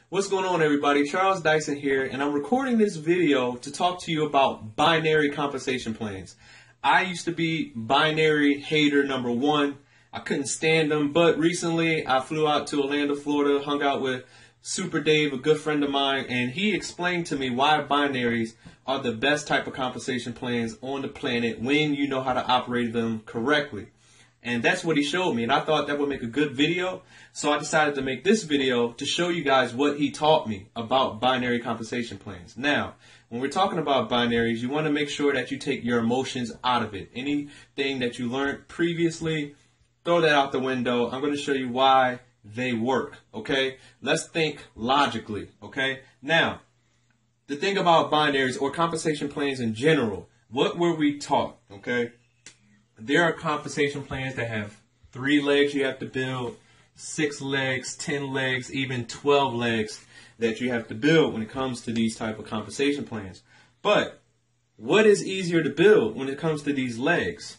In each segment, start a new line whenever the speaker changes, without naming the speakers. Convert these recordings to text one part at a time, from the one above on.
What's going on, everybody? Charles Dyson here, and I'm recording this video to talk to you about binary compensation plans. I used to be binary hater number one. I couldn't stand them, but recently I flew out to Orlando, Florida, hung out with Super Dave, a good friend of mine, and he explained to me why binaries are the best type of compensation plans on the planet when you know how to operate them correctly. And that's what he showed me, and I thought that would make a good video, so I decided to make this video to show you guys what he taught me about binary compensation plans. Now, when we're talking about binaries, you want to make sure that you take your emotions out of it. Anything that you learned previously, throw that out the window. I'm going to show you why they work, okay? Let's think logically, okay? Now, the thing about binaries or compensation plans in general, what were we taught, okay? There are compensation plans that have 3 legs you have to build, 6 legs, 10 legs, even 12 legs that you have to build when it comes to these type of compensation plans. But what is easier to build when it comes to these legs?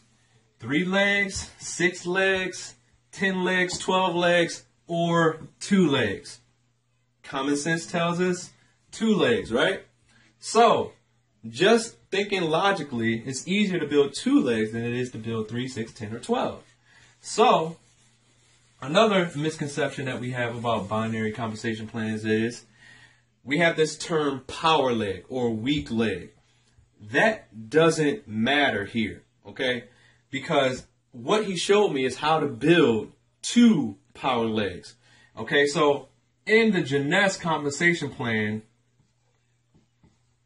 3 legs, 6 legs, 10 legs, 12 legs, or 2 legs? Common sense tells us 2 legs, right? So, just thinking logically, it's easier to build 2 legs than it is to build 3, 6, 10, or 12. So, another misconception that we have about binary compensation plans is we have this term power leg or weak leg. That doesn't matter here, okay? Because what he showed me is how to build 2 power legs. Okay, so in the Jeunesse compensation plan,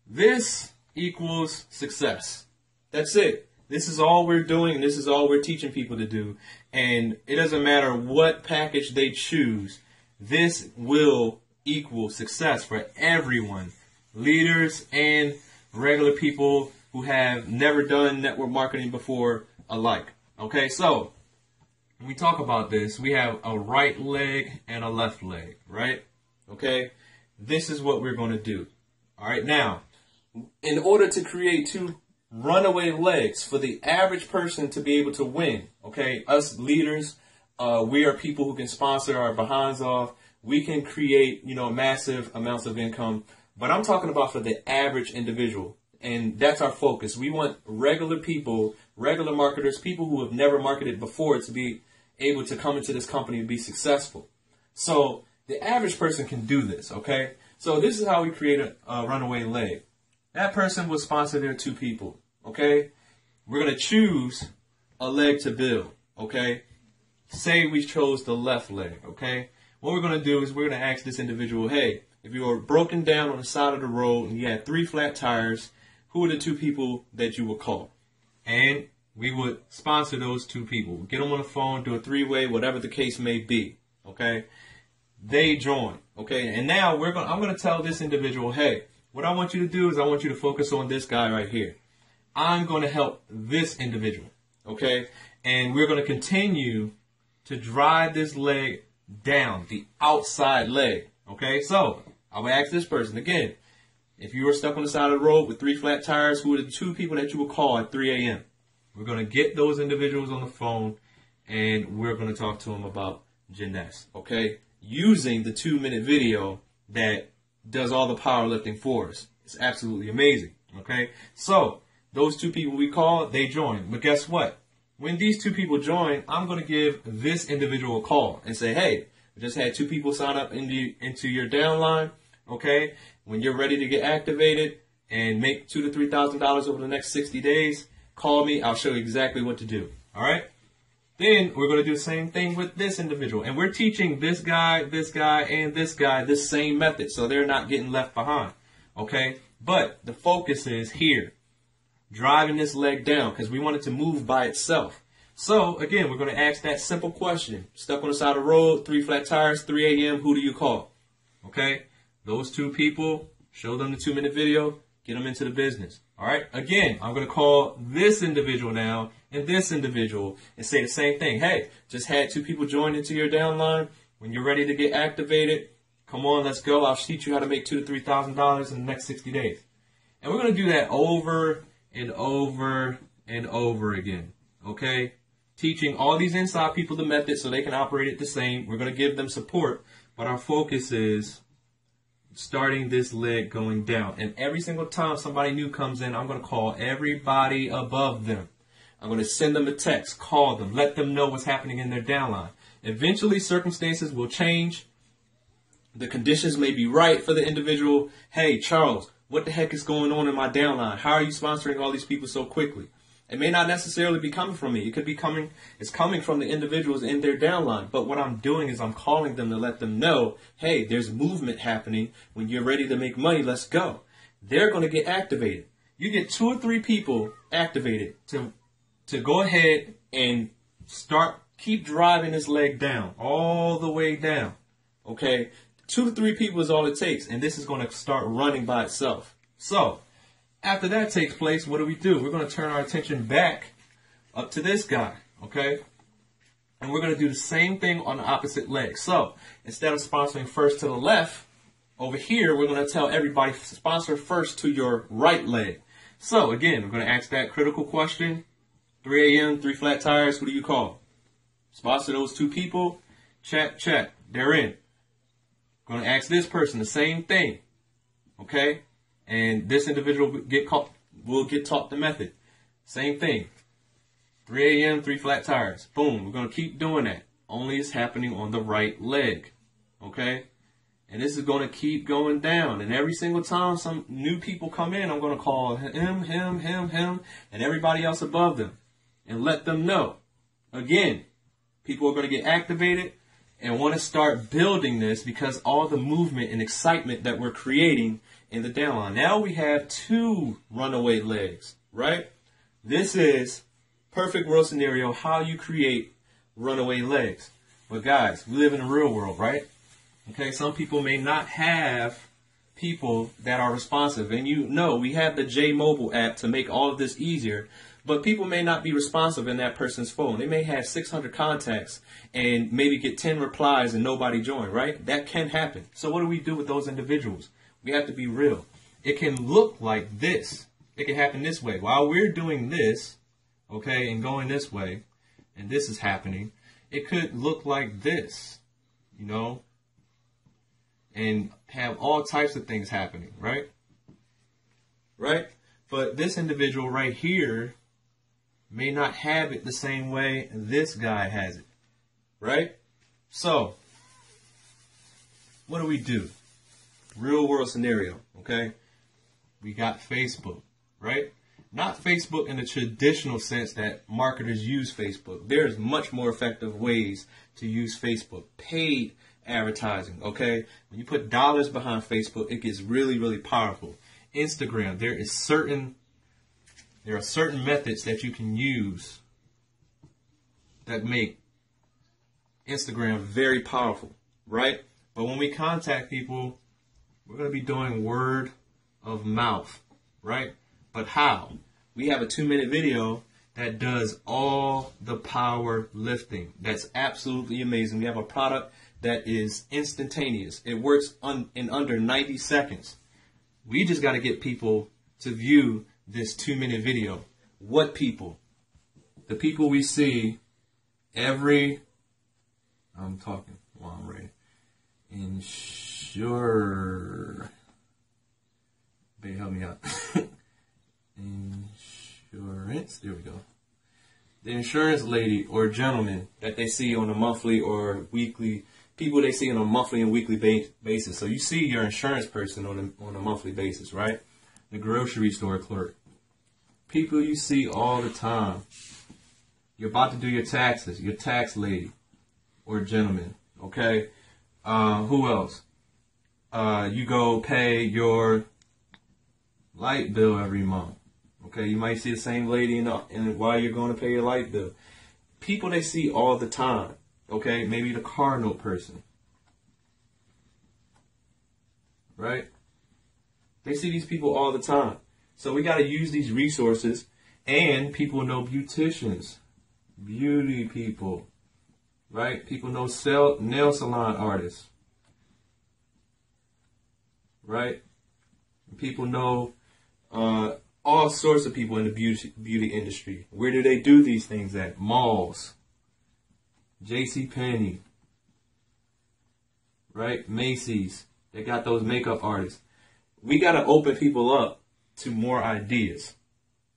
this equals success. That's it. This is all we're doing, and this is all we're teaching people to do. And it doesn't matter what package they choose. This will equal success for everyone. Leaders and regular people who have never done network marketing before alike. Okay, so when we talk about this, we have a right leg and a left leg, right? Okay, this is what we're going to do. All right, now, in order to create 2 runaway legs for the average person to be able to win, okay, us leaders, we are people who can sponsor our behinds off. We can create, massive amounts of income. But I'm talking about for the average individual. And that's our focus. We want regular people, regular marketers, people who have never marketed before to be able to come into this company and be successful. So the average person can do this, okay? So this is how we create a runaway leg. That person will sponsor their 2 people, okay? We're going to choose a leg to build, okay? Say we chose the left leg, okay? What we're going to do is we're going to ask this individual, hey, if you were broken down on the side of the road and you had 3 flat tires, who are the 2 people that you would call? And we would sponsor those 2 people. Get them on the phone, do a 3-way, whatever the case may be, okay? They join, okay? And now I'm going to tell this individual, hey, what I want you to do is I want you to focus on this guy right here. I'm going to help this individual, okay? And we're going to continue to drive this leg down, the outside leg, okay? So I would ask this person again, if you were stuck on the side of the road with 3 flat tires, who are the 2 people that you would call at 3 a.m.? We're going to get those individuals on the phone, and we're going to talk to them about Jeunesse, okay? Using the 2-minute video that does all the powerlifting for us. It's absolutely amazing, okay? So those 2 people we call, they join. But guess what? When these 2 people join, I'm going to give this individual a call and say, hey, we just had 2 people sign up into your downline, okay? When you're ready to get activated and make $2,000 to $3,000 over the next 60 days, call me. I'll show you exactly what to do, all right? Then we're going to do the same thing with this individual. And we're teaching this guy, and this guy this same method, so they're not getting left behind, okay? But the focus is here, driving this leg down, because we want it to move by itself. So, again, we're going to ask that simple question. Stuck on the side of the road, 3 flat tires, 3 a.m., who do you call? Okay? Those 2 people, show them the 2-minute video, get them into the business. All right? Again, I'm going to call this individual now and this individual and say the same thing. Hey, just had 2 people join into your downline. When you're ready to get activated, come on, let's go. I'll teach you how to make $2,000 to $3,000 in the next 60 days. And we're going to do that over and over and over again. Okay? Teaching all these inside people the method so they can operate it the same. We're going to give them support, but our focus is starting this leg going down. And every single time somebody new comes in, I'm going to call everybody above them. I'm going to send them a text, call them, let them know what's happening in their downline. Eventually, circumstances will change. The conditions may be right for the individual. Hey, Charles, what the heck is going on in my downline? How are you sponsoring all these people so quickly? It may not necessarily be coming from me. It could be it's coming from the individuals in their downline. But what I'm doing is I'm calling them to let them know, hey, there's movement happening. When you're ready to make money, let's go. They're going to get activated. You get 2 or 3 people activated to go ahead and keep driving this leg down, all the way down. Okay? 2 to 3 people is all it takes, and this is going to start running by itself. So, after that takes place, what do? We're going to turn our attention back up to this guy, okay? And we're going to do the same thing on the opposite leg. So, instead of sponsoring first to the left, over here, we're going to tell everybody, sponsor first to your right leg. So, again, we're going to ask that critical question. 3 a.m., 3 flat tires, who do you call? Sponsor those 2 people. Check. They're in. Going to ask this person the same thing, okay? And this individual will get taught the method. Same thing. 3 a.m., 3 flat tires. Boom. We're going to keep doing that. Only it's happening on the right leg, okay? And this is going to keep going down. And every single time some new people come in, I'm going to call him, and everybody else above them and let them know. Again, people are going to get activated and want to start building this because all the movement and excitement that we're creating in the downline. Now we have 2 runaway legs, right? This is perfect world scenario, how you create runaway legs. But guys, we live in the real world, right? Okay, some people may not have people that are responsive. And you know, we have the J Mobile app to make all of this easier. But people may not be responsive in that person's phone. They may have 600 contacts and maybe get 10 replies and nobody join, right? That can happen. So what do we do with those individuals? We have to be real. It can look like this. It can happen this way. While we're doing this, okay, and going this way, and this is happening, it could look like this, you know, and have all types of things happening, right? Right? But this individual right here may not have it the same way this guy has it, right? So, what do? Real world scenario, okay? We got Facebook, right? Not Facebook in the traditional sense that marketers use Facebook. There's much more effective ways to use Facebook. Paid advertising, okay? When you put dollars behind Facebook, it gets really, really powerful. Instagram, there are certain methods that you can use that make Instagram very powerful, right? But when we contact people, we're going to be doing word of mouth, right? But how? We have a 2-minute video that does all the power lifting. That's absolutely amazing. We have a product that is instantaneous. It works in under 90 seconds. We just got to get people to view this 2-minute video. What people? The people we see I'm talking while I'm ready. Babe, help me out. Insurance. There we go. The insurance lady or gentleman that they see on a monthly or weekly, people they see on a monthly and weekly basis. So you see your insurance person on a monthly basis, right? The grocery store clerk. People you see all the time. You're about to do your taxes, your tax lady or gentleman, okay? Who else? You go pay your light bill every month. Okay, you might see the same lady while you're going to pay your light bill. People they see all the time. Okay, maybe the car note person. Right? They see these people all the time. So we got to use these resources. And people know beauticians. Beauty people. Right? People know nail salon artists. Right? People know all sorts of people in the beauty industry. Where do they do these things at? Malls. JCPenney. Right? Macy's. They got those makeup artists. We got to open people up to more ideas.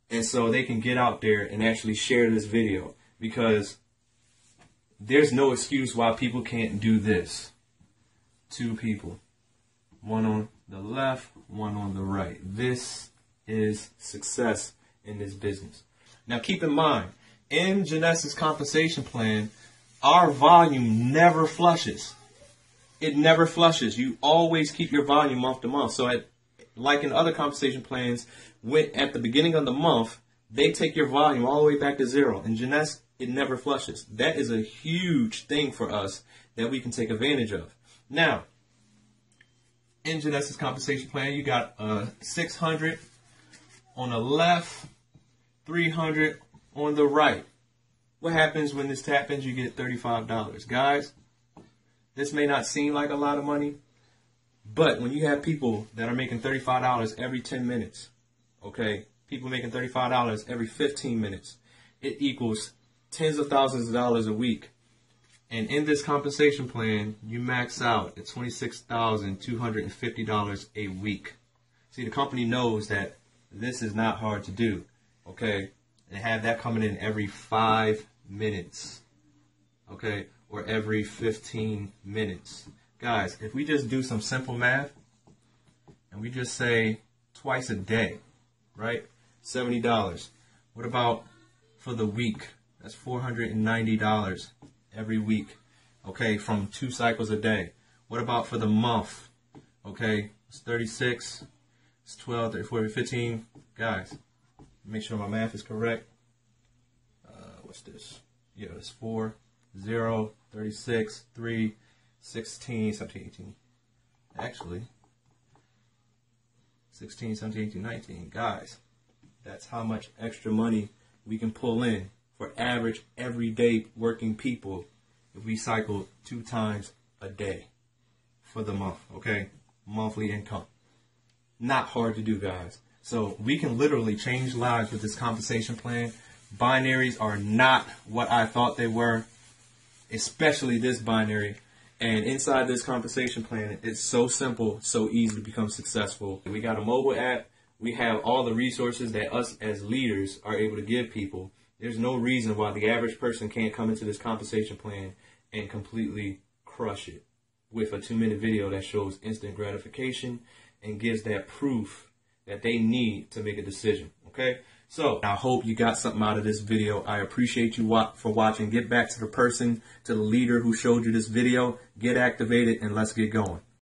And so they can get out there and actually share this video, because there's no excuse why people can't do this. 2 people. One on the left, one on the right. This is success in this business. Now keep in mind, in Jeunesse's compensation plan, our volume never flushes. It never flushes. You always keep your volume month to month. So like in other compensation plans, at the beginning of the month, they take your volume all the way back to 0. In Jeunesse, it never flushes. That is a huge thing for us that we can take advantage of. Now, in Jeunesse's compensation plan, you got 600 on the left, 300 on the right. What happens when this happens? You get $35. Guys, this may not seem like a lot of money, but when you have people that are making $35 every 10 minutes, okay, people making $35 every 15 minutes, it equals tens of thousands of dollars a week. And in this compensation plan, you max out at $26,250 a week. See, the company knows that this is not hard to do, okay? And have that coming in every 5 minutes, okay, or every 15 minutes. Guys, if we just do some simple math, and we just say twice a day, right? $70. What about for the week? That's $490 every week, okay, from 2 cycles a day. What about for the month? Okay, it's 36, it's 12, 34, 15. Guys, make sure my math is correct. What's this? Yeah, it's 4, 0, 36, 3, 16, 17, 18. Actually, 16, 17, 18, 19. Guys, that's how much extra money we can pull in for average, everyday working people if we cycle 2 times a day for the month, okay? Monthly income. Not hard to do, guys. So we can literally change lives with this compensation plan. Binaries are not what I thought they were, especially this binary. And inside this compensation plan, it's so simple, so easy to become successful. We got a mobile app. We have all the resources that us as leaders are able to give people. There's no reason why the average person can't come into this compensation plan and completely crush it with a 2-minute video that shows instant gratification and gives that proof that they need to make a decision. Okay? So I hope you got something out of this video. I appreciate you for watching. Get back to the person, to the leader who showed you this video. Get activated and let's get going.